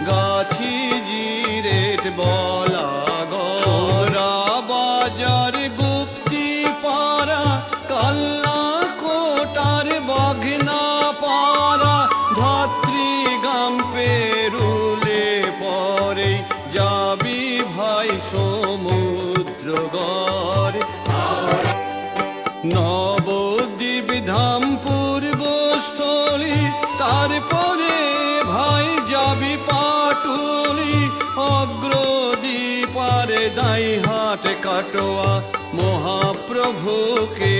গাছি জিরেট বলা গরা বাজার গুপ্তি পাড়া কাল্লা কোটার বাঘনা পাড়া ধাত্রী গাম পেরুলে পরে যাবি ভাই সমুদ্রগড় নবদ্বীপ ধাম পূর্বস্থলী তারপরে ভাই যাবি পাটুলি অগ্রদ্বীপারে দাইহাট কাটোয়া মহাপ্রভুকে